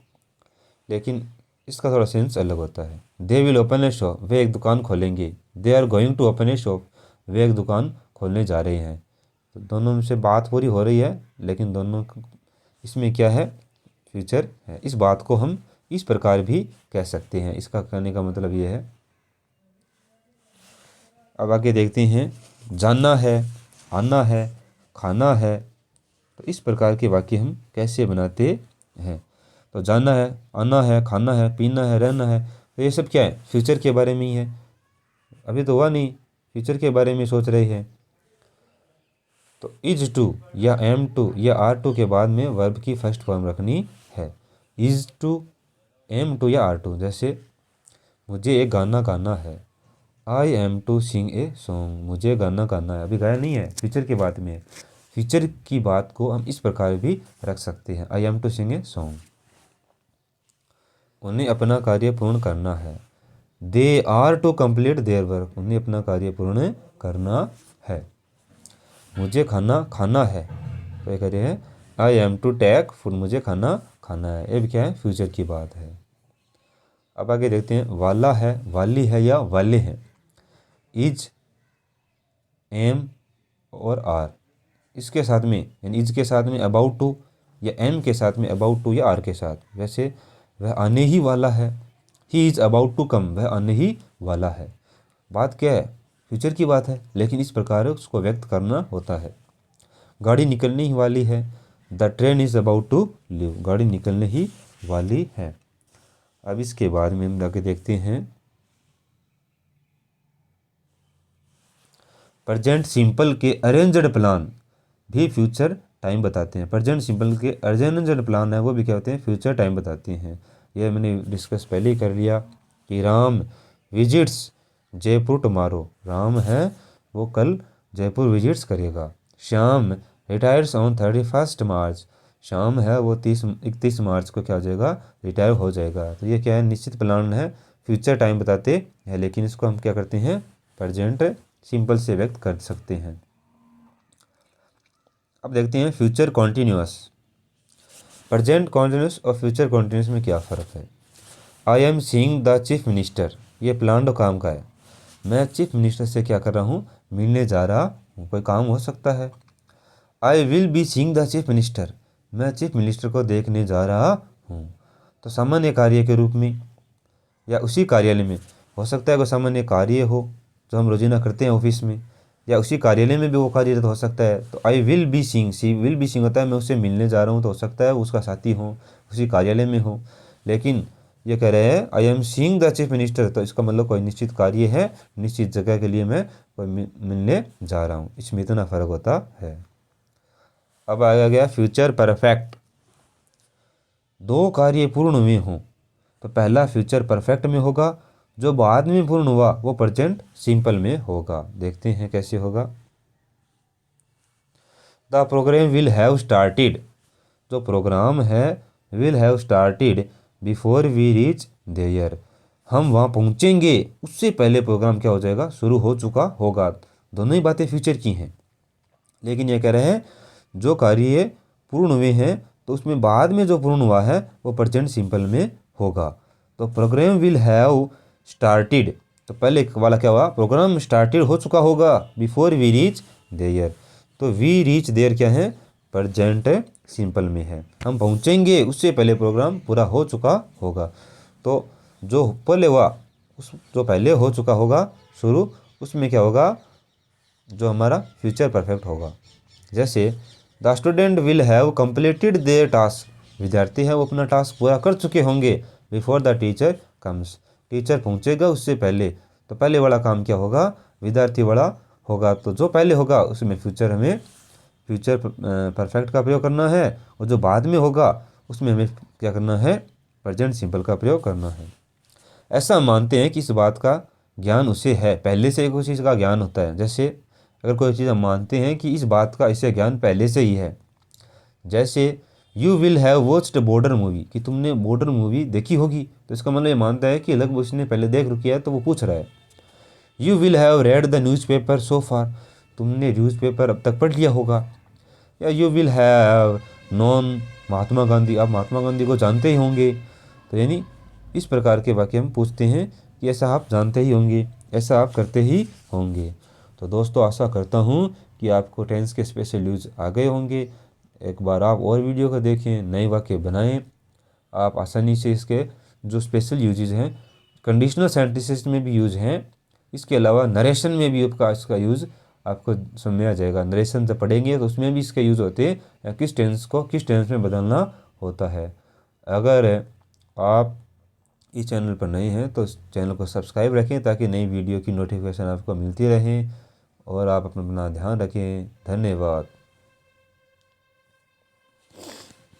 लेकिन इसका थोड़ा सेंस अलग होता है। They will open a shop, वे एक दुकान खोलेंगे। They are going to open a shop, वे एक दुकान खोलने जा रहे हैं। तो दोनों में से बात पूरी हो रही है, लेकिन दोनों इसमें क्या है, फ्यूचर है। इस बात को हम इस प्रकार भी कह सकते हैं, इसका कहने का मतलब ये है। अब आगे देखते हैं, जानना है, आना है, खाना है, तो इस प्रकार के वाक्य हम कैसे बनाते हैं। तो जानना है, आना है, खाना है, पीना है, रहना है, तो ये सब क्या है, फ्यूचर के बारे में ही है। अभी तो हुआ नहीं, फ्यूचर के बारे में सोच रहे हैं। तो इज टू या एम टू या आर टू के बाद में वर्ब की फर्स्ट फॉर्म रखनी है। इज टू, एम टू या आर टू। जैसे मुझे एक गाना गाना है, I am to sing a song, मुझे गाना गाना है। अभी गाया नहीं है, फ्यूचर की बात में है। फ्यूचर की बात को हम इस प्रकार भी रख सकते हैं, I am to sing a song. उन्हें अपना कार्य पूर्ण करना है, they are to complete their work, उन्हें अपना कार्य पूर्ण करना है। मुझे खाना खाना है, तो ये कह रहे हैं I am to take food, मुझे खाना खाना है। ये भी क्या है, फ्यूचर की बात है। अब आगे देखते हैं, वाला है, वाली है या वाले हैं। इज, एम और आर, इसके साथ में यानी इज के साथ में अबाउट टू, या एम के साथ में अबाउट टू, या आर के साथ। वैसे वह आने ही वाला है, he is about to come, वह आने ही वाला है। बात क्या है, फ्यूचर की बात है, लेकिन इस प्रकार उसको व्यक्त करना होता है। गाड़ी निकलने ही वाली है, the train is about to leave, गाड़ी निकलने ही वाली है। अब इसके बाद में हम आगे देखते हैं, प्रेजेंट सिंपल के अरेंज्ड प्लान भी फ्यूचर टाइम बताते हैं। प्रेजेंट सिंपल के अरेंज्ड प्लान है वो भी क्या होते हैं, फ्यूचर टाइम बताते हैं। यह मैंने डिस्कस पहले ही कर लिया कि राम विजिट्स जयपुर टुमारो, राम है वो कल जयपुर विजिट्स करेगा। श्याम रिटायर्स ऑन 31 मार्च, शाम है वो 31 मार्च को क्या हो जाएगा, रिटायर हो जाएगा। तो ये क्या है, निश्चित प्लान है, फ्यूचर टाइम बताते हैं, लेकिन इसको हम क्या करते हैं, प्रेजेंट सिंपल से व्यक्त कर सकते हैं। अब देखते हैं फ्यूचर कॉन्टीन्यूअस। प्रेजेंट कॉन्टीन्यूअस और फ्यूचर कॉन्टीन्यूअस में क्या फ़र्क है। I am seeing the chief minister, ये प्लान्ड काम का है। मैं चीफ मिनिस्टर से क्या कर रहा हूँ, मिलने जा रहा हूँ, कोई काम हो सकता है। आई will be seeing the chief minister, मैं चीफ मिनिस्टर को देखने जा रहा हूँ। तो सामान्य कार्य के रूप में या उसी कार्यालय में हो सकता है, कोई सामान्य कार्य हो जो हम रोजाना करते हैं ऑफिस में, या उसी कार्यालय में भी वो कार्यरत हो सकता है। तो I will be seeing, she will be seeing होता है मैं उससे मिलने जा रहा हूँ, तो हो सकता है उसका साथी हो, उसी कार्यालय में हो। लेकिन ये कह रहे हैं I am seeing the chief minister, तो इसका मतलब कोई निश्चित कार्य है, निश्चित जगह के लिए मैं कोई मिलने जा रहा हूँ, इसमें इतना फ़र्क होता है। अब आ गया फ्यूचर परफेक्ट। दो कार्य पूर्ण हुए हों तो पहला फ्यूचर परफेक्ट में होगा, जो बाद में पूर्ण हुआ वो प्रेजेंट सिंपल में होगा। देखते हैं कैसे होगा। The programme will have started, जो प्रोग्राम है will have started before we reach there, हम वहाँ पहुँचेंगे उससे पहले प्रोग्राम क्या हो जाएगा, शुरू हो चुका होगा। दोनों ही बातें फ्यूचर की हैं, लेकिन ये कह रहे हैं जो कार्य पूर्ण हुए हैं तो उसमें बाद में जो पूर्ण हुआ है वो प्रेजेंट सिंपल में होगा। तो प्रोग्राम विल हैव स्टार्टेड, तो पहले वाला क्या हुआ, प्रोग्राम स्टार्टेड हो चुका होगा बिफोर वी रीच देयर। तो वी रीच देयर क्या है, प्रेजेंट सिंपल में है, हम पहुंचेंगे उससे पहले प्रोग्राम पूरा हो चुका होगा। तो जो पहले हुआ उस जो पहले हो चुका होगा शुरू, उसमें क्या होगा, जो हमारा फ्यूचर परफेक्ट होगा। जैसे the student will have completed there task, विद्यार्थी है वो अपना टास्क पूरा कर चुके होंगे before the teacher comes, teacher पहुँचेगा उससे पहले। तो पहले वाला काम क्या होगा, विद्यार्थी वाला होगा, तो जो पहले होगा उसमें हमें फ्यूचर परफेक्ट का प्रयोग करना है, और जो बाद में होगा उसमें हमें क्या करना है, प्रेजेंट सिंपल का प्रयोग करना है। ऐसा मानते हैं कि इस बात का ज्ञान उसे है, पहले से कोई चीज़ का ज्ञान होता है। जैसे अगर कोई चीज़ हम मानते हैं कि इस बात का इसे ज्ञान पहले से ही है, जैसे you will have watched border movie, कि तुमने बॉर्डर मूवी देखी होगी, तो इसका मतलब ये मानता है कि लगभग उसने पहले देख रखी है, तो वो पूछ रहा है। You will have read the newspaper so far, तुमने न्यूज़पेपर अब तक पढ़ लिया होगा। या you will have known Mahatma Gandhi, आप महात्मा गांधी को जानते ही होंगे। तो यानी इस प्रकार के वाक्य हम पूछते हैं कि ऐसा आप जानते ही होंगे, ऐसा आप करते ही होंगे। तो दोस्तों आशा करता हूँ कि आपको टेंस के स्पेशल यूज आ गए होंगे। एक बार आप और वीडियो को देखें, नए वाक्य बनाएं, आप आसानी से इसके जो स्पेशल यूजेज हैं कंडीशनल सेंटेंसेस में भी यूज हैं, इसके अलावा नरेशन में भी आपका इसका यूज़ आपको समझ में आ जाएगा। नरेशन जब पढ़ेंगे तो उसमें भी इसका यूज़ होते हैं, या किस टेंस को किस टेंस में बदलना होता है। अगर आप इस चैनल पर नए हैं तो इस चैनल को सब्सक्राइब रखें ताकि नई वीडियो की नोटिफिकेशन आपको मिलती रहें, और आप अपना ध्यान रखें। धन्यवाद।